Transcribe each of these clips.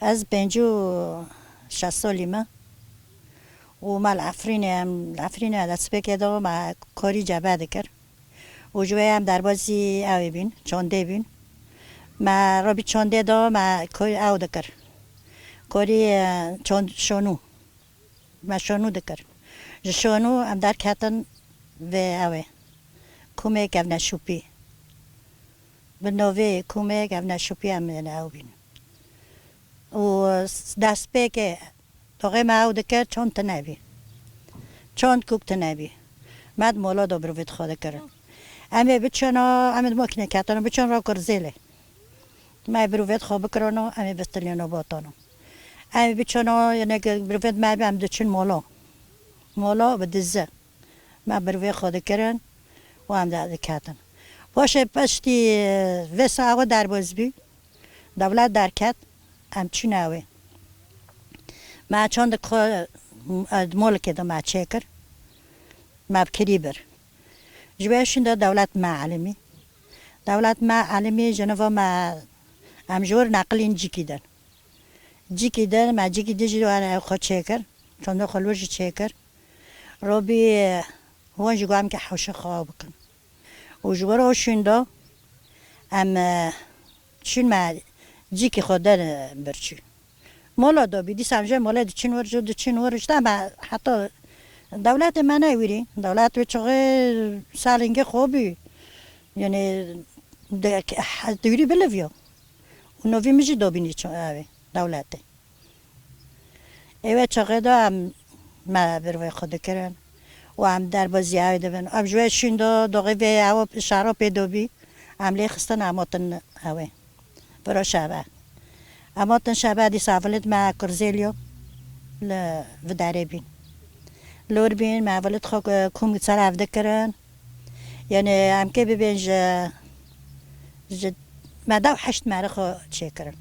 از 56 سالمه و مال عفرین دست بکده ما کاری جبه دکر و جوی هم در بازی اوی بین چانده بین ما را بی چانده دا ما کاری او دکر کاری شانو ما شانو دکر شانو هم در کتن و اوی کومه گفنه شوپی به نوی کومه گفنه شوپی هم او بین و دست بکه توقع ما او دکر چند تنبی چند کوک تنبی مد مولا دو بروید خود کرد امی بچنا امی ماکینه کتانو بچن را کرزیله ما بروید خواب کرانو امی بستلیانو باتانو امی بچنا یعنی بروید ما بیم دچن مولا و دزه ما بروید خود کرن و هم داده کتن باشه پشتی وسا آقا در باز بی دولت در کت هم چی نوی ما چند ملک دو ما چکر ما بکری بر جویشون دولت معلمی جنوا ما امجور نقلین جی کیدن ما جی کیدی جو انا خود چکر چند خلوش چکر روبی هون جو هم که حوش خواب کن و جوار شوندا ام چون ما جی کی خود برچی مولا دو بیدی سمجه مولا دچین ورش ما حتی دولت من نویری دولت به چقدر سالنگه خوبی یعنی دوری بلویو و نوی میشه دوبینی چون دولته ایوه چقدر هم ما بروی خود کرن و هم در بازی های دوبین اب جوه شوندا دوغی وی او شهر پیدا بی عملی خستن اماتن هوه برا شبه اماتن شبه دی سافلت ما کرزیلیو و داره بین لور بین ما ولد خو کوم سر افده کرن یعنی هم که ببین ما دو 8 مره خو چه کرن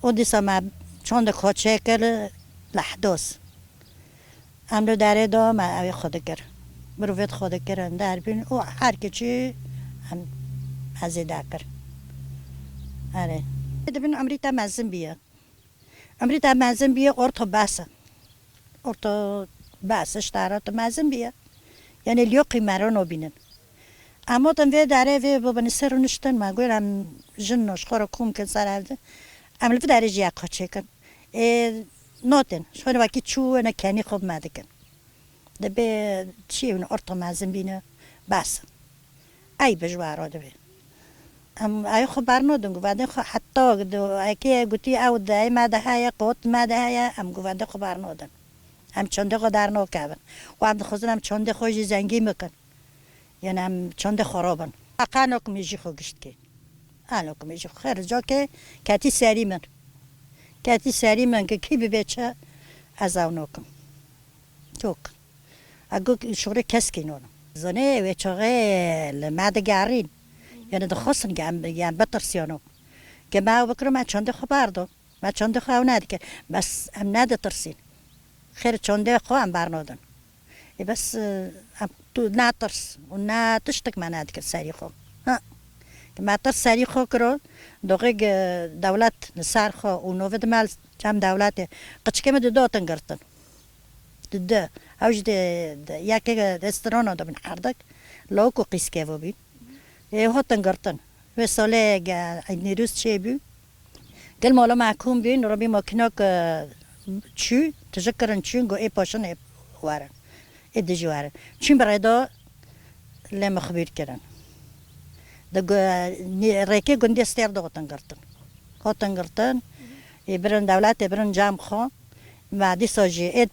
و دیسا ما چند خو چه کر لحدوس هم رو داره دا ما اوی خود کر بروید خود کرن در بین و هر کچی هم ازیده کر آره ببین امریتا مزن بیا ارتو بسش دارات مزن بیا یعنی لیوقی مرا نبینن اما تن وی داره وی بابن سر نشتن ما گویم جن نشخور کوم کن سر هفته عمل في داره جیا قچه کن ناتن شون وکی چو نه کنی خوب مدکن دبی چی اون ارتو مزن بینه بس ای بجوارا دبی ای خبر ندارم گفتن حتی دو اکی گویی او دای ماده های قط ماده های ام گفتن خبر ندارم هم چنده قدر نکردن و هم خودم هم چنده خوشی زنگی میکن یعنی هم چنده خرابن اقا میجی خوگشت که آنک میجی خیر جا که کتی سری من که کی ببچه از اون نکم توک اگه شوره کس کنون زنه و چاقه لماده گارین یعنی دخواستن گم بترسیانو که ما بکرم ما چنده خبر دو ما چنده خواهو ندیگه بس هم نده ترسین خیر چنده خواهم برنادن بس تو نترس و نه تشتک من ندیگه سری خو که ما ترس سری خو کرو دوغه دولت نسار خو و نوید مال جام دولت قچکه داتن گرتن ده اوج ده یکی رستوران آدم نخوردک لوکو قیسکه و بین هاتن گرتن و ساله نیروز چه بی گل مالا محکوم بین رو بی ماکیناک چی تجکرن چی گو ای پاشن وارن ای دیجوارن چین برای دا لم خبیر کردن ریکه گندی استیر دا هاتن گرتن برن دولت برن جام خو و دیسا جی اید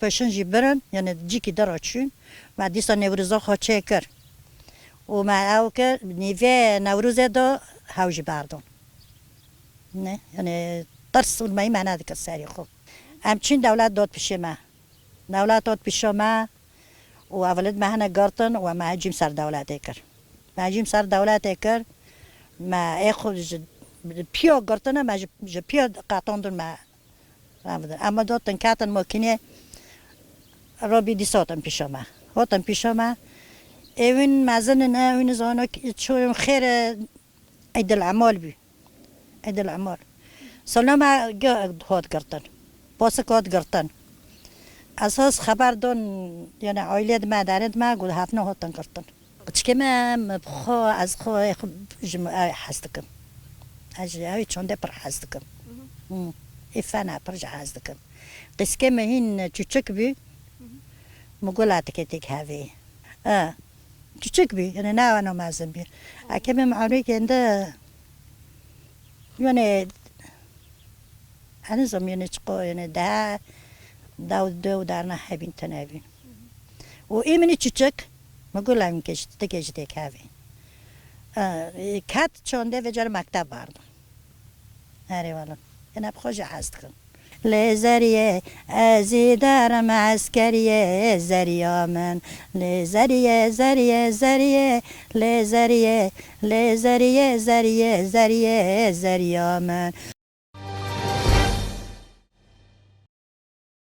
پاشن جی برن یعنی جی کی درا چین و دیسا نوروزا خو چه کر و ما او که نیوه نوروزه دا هاوجی بردون نه یعنی ترس اون مایی منه دیگه سری خوب همچین دولت داد پیش ما و اولد مهنه گرتن و ما جیم سر دولت کرد ما ای خود پیا گرتن ما پیا قطعاندن ما اما دادن کاتن ماکینه را بیدی ساتن پیش ما این مزن نه این زانو چون خیر عید العمال سلام هاد گرتن باس کاد گرتن اساس خبر دون یعنی عائلت ما دارد ما گل هفنه هاتن گرتن چکمم بخو از خو جمع حستکم اجی چونده پر حستکم افنا پر حستکم قسکه مهین چوچک بی مقولات كتيك هذه küçük bir yani ne anlamazım bir. Akemim arayken yani anızım yani çıkıyor yani da darna habin tanabin. O emini küçük مقولم geçti geçti kahve. Kat çonde ve car maktap vardı. Hadi valla. Yani bخوش حستكم. لزریه ازیدارم عسکریه زریامن لزریه زریه زریه لزریه لزریه زریه زریه زریامن